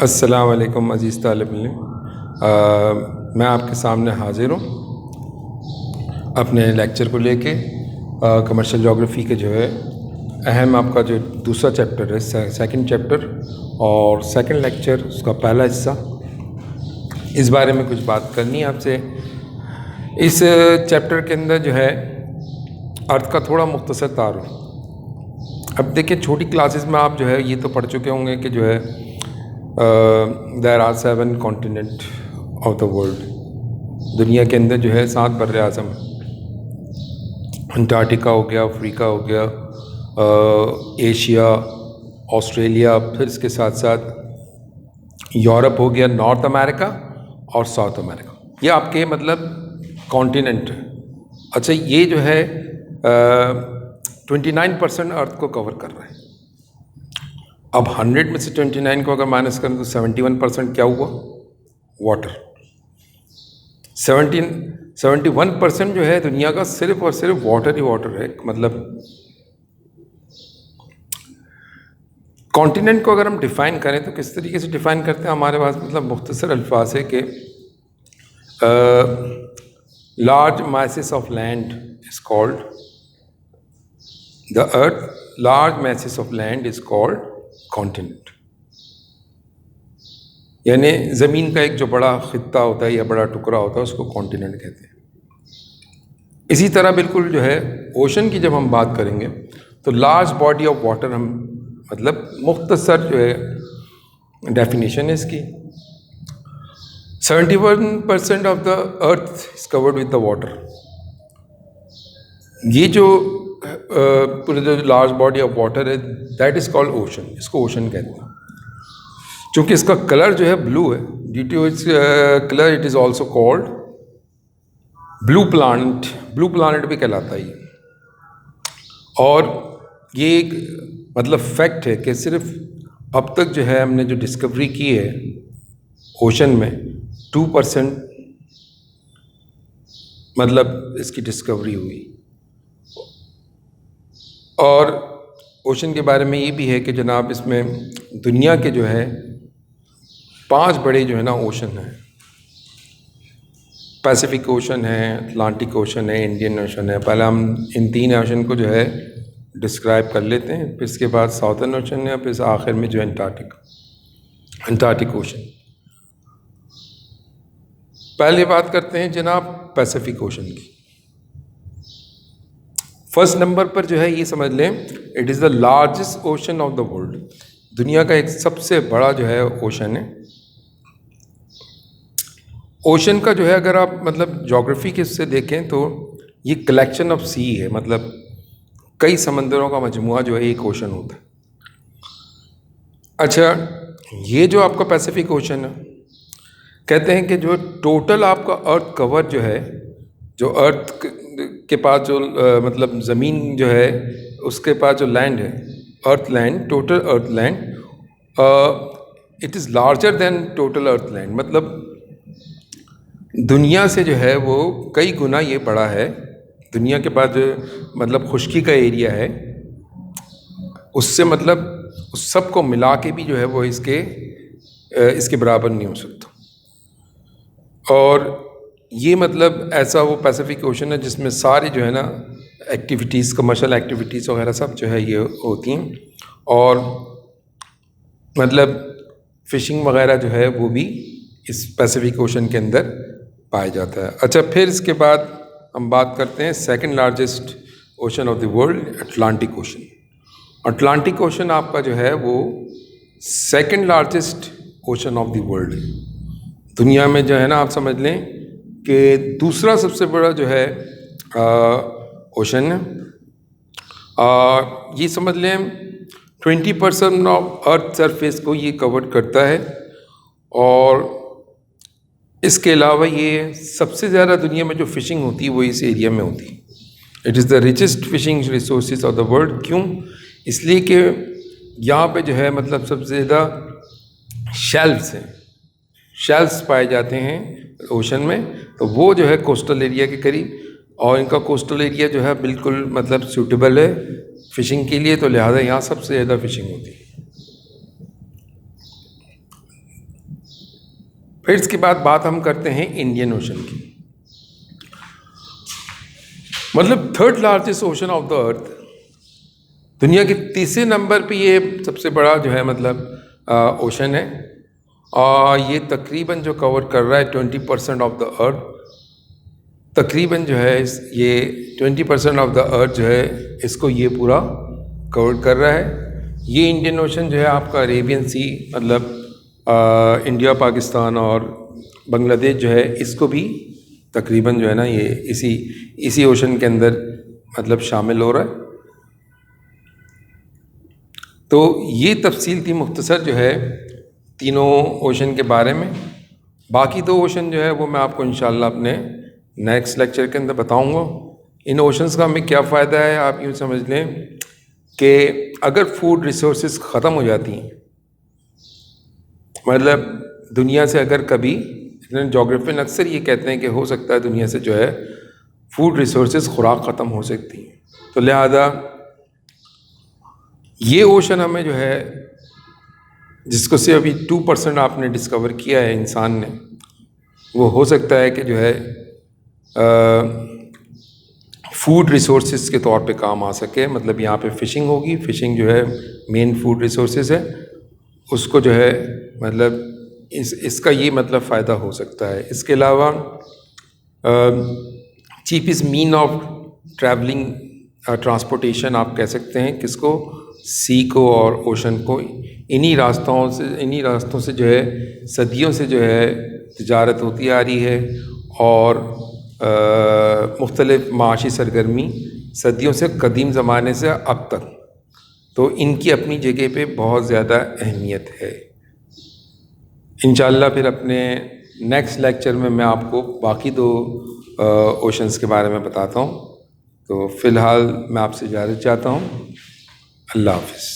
अस्सलाम वालेकुम अज़ीज़ तालिब इल्म। मैं आपके सामने हाज़िर हूँ अपने लेक्चर को लेके। कमर्शियल जोग्राफ़ी के जो है अहम आपका जो दूसरा चैप्टर है, सेकंड चैप्टर और सेकंड लेक्चर उसका पहला हिस्सा, इस बारे में कुछ बात करनी है आपसे। इस चैप्टर के अंदर जो है अर्थ का थोड़ा मुख्तसर तारुफ। अब देखिए, छोटी क्लासेस में आप जो है ये तो पढ़ चुके होंगे कि जो है there are 7 continent of the world. दुनिया के अंदर जो है 7 बर्र आज़म, अंटार्कटिका हो गया, अफ्रीका हो गया, एशिया, ऑस्ट्रेलिया, फिर इसके साथ साथ यूरोप हो गया, नॉर्थ अमेरिका और साउथ अमेरिका। ये आपके मतलब कॉन्टिनेंट है। अच्छा, ये जो है 29% अर्थ को कवर कर रहा है। अब 100 में से 29 को अगर माइनस करें तो 71% क्या हुआ? वाटर। 71% जो है दुनिया का सिर्फ और सिर्फ वाटर ही वाटर है। मतलब कॉन्टिनेंट को अगर हम डिफ़ाइन करें तो किस तरीके से डिफ़ाइन करते हैं? हमारे पास मतलब मुख्तसर अल्फाज है कि large masses of land is called the earth, large masses of land is called continent. यानी ज़मीन का एक जो बड़ा ख़ित्ता होता है या बड़ा टुकड़ा होता है उसको कॉन्टिनेंट कहते हैं। इसी तरह बिल्कुल जो है ओशन की जब हम बात करेंगे तो लार्ज बॉडी ऑफ वाटर, हम मतलब मुख्तसर जो है डेफिनेशन है इसकी। 71% of the earth is covered with the water. ये जो पूरे जो लार्ज बॉडी ऑफ वाटर है दैट इज़ कॉल्ड ओशन, इसको ओशन कहते हैं। चूँकि इसका कलर जो है ब्लू है, due to its colour it is also called blue planet. Blue planet भी कहलाता है ये। और ये एक मतलब फैक्ट है कि सिर्फ अब तक जो है हमने जो डिस्कवरी की है ओशन में 2% मतलब इसकी डिस्कवरी हुई। और ओशन के बारे में ये भी है कि जनाब इसमें दुनिया के जो है 5 बड़े जो है ना ओशन हैं। पैसिफिक ओशन है, अटलांटिक ओशन है, इंडियन ओशन है। पहले हम इन 3 ओशन को जो है डिस्क्राइब कर लेते हैं, फिर इसके बाद साउथर्न ओशन है, फिर आखिर में जो है अंटार्कटिक ओशन। पहले बात करते हैं जनाब पैसिफिक ओशन की। फर्स्ट नंबर पर जो है ये समझ लें, it is the largest ocean of the world. दुनिया का एक सबसे बड़ा जो है ओशन है। ओशन का जो है अगर आप मतलब ज्योग्राफी के उससे देखें तो ये कलेक्शन ऑफ सी है, मतलब कई समंदरों का मजमुआ जो है एक ओशन होता है। अच्छा, ये जो आपका पैसिफिक ओशन है, कहते हैं कि जो टोटल आपका अर्थ कवर जो है, जो अर्थ के पास जो मतलब ज़मीन जो है उसके पास जो लैंड है, earth land, total earth land, it is larger than total earth land. मतलब दुनिया से जो है वो कई गुना ये बड़ा है। दुनिया के पास जो मतलब खुश्की का एरिया है उससे मतलब उस सब को मिला के भी जो है वो इसके बराबर नहीं हो सकता। और ये मतलब ऐसा वो पैसिफिक ओशन है जिसमें सारे जो है ना एक्टिविटीज़, कमर्शियल एक्टिविटीज़ वगैरह सब जो है ये होती हैं। और मतलब फ़िशिंग वगैरह जो है वो भी इस पैसिफिक ओशन के अंदर पाया जाता है। अच्छा, फिर इसके बाद हम बात करते हैं second largest ocean of the world, Atlantic ocean. Atlantic ocean आपका जो है वो second largest ocean of the world है। दुनिया में जो है ना आप समझ लें कि दूसरा सबसे बड़ा जो है ओशन है। ये समझ लें 20% ऑफ अर्थ सरफेस को ये कवर करता है। और इसके अलावा ये सबसे ज़्यादा दुनिया में जो फ़िशिंग होती है वो इस एरिया में होती है। It is the richest fishing resources of the world. क्यों? इसलिए कि यहाँ पे जो है मतलब सबसे ज़्यादा शेल्फ्स हैं, शेल्फ्स पाए जाते हैं ओशन में। तो वो जो है कोस्टल एरिया के करीब, और इनका कोस्टल एरिया जो है बिल्कुल मतलब सूटेबल है फ़िशिंग के लिए, तो लिहाजा यहाँ सबसे ज़्यादा फ़िशिंग होती है। फिर इसके बाद बात हम करते हैं इंडियन ओशन की। मतलब third largest ocean of the अर्थ, दुनिया के तीसरे नंबर पे ये सबसे बड़ा जो है मतलब ओशन है, और ये तकरीबन जो कवर कर रहा है 20% ऑफ द अर्थ। तकरीबन जो है ये 20% ऑफ द अर्थ जो है इसको ये पूरा कवर कर रहा है। ये इंडियन ओशन जो है आपका अरेबियन सी, मतलब इंडिया, पाकिस्तान और बांग्लादेश जो है इसको भी तकरीबन जो है ना ये इसी ओशन के अंदर मतलब शामिल हो रहा है। तो ये तफसील थी मुख्तसर जो है तीनों ओशन के बारे में। बाकी दो ओशन जो है वो मैं आपको इंशाल्लाह अपने नेक्स्ट लेक्चर के अंदर बताऊंगा। इन ओशंस का हमें क्या फ़ायदा है, आप यूँ समझ लें कि अगर फूड रिसोर्सेज ख़त्म हो जाती हैं, मतलब दुनिया से अगर कभी, जोग्राफियन अक्सर ये कहते हैं कि हो सकता है दुनिया से जो है फूड रिसोर्सेज खुराक ख़त्म हो सकती हैं, तो लिहाजा ये ओशन हमें जो है जिसको से अभी 2% आपने डिस्कवर किया है इंसान ने, वो हो सकता है कि जो है फूड रिसोर्सेज के तौर पे काम आ सके। मतलब यहाँ पे फ़िशिंग होगी, फ़िशिंग जो है मेन फूड रिसोर्सेज है, उसको जो है मतलब इसका ये मतलब फ़ायदा हो सकता है। इसके अलावा cheapest mean of travelling transportation आप कह सकते हैं किसको, सी को और ओशन को। इन्हीं रास्तों से जो है सदियों से जो है तिजारत होती आ रही है, और मुख्तलिफ़ माशी सरगर्मी सदियों से, कदीम ज़माने से अब तक, तो इनकी अपनी जगह पे बहुत ज़्यादा अहमियत है। इंशाअल्लाह फिर अपने नेक्स्ट लेक्चर में मैं आपको बाकी दो ओशंस के बारे में बताता हूँ। तो फ़िलहाल मैं आपसे इजाज़त चाहता हूँ। अल्लाह हाफ़िज़।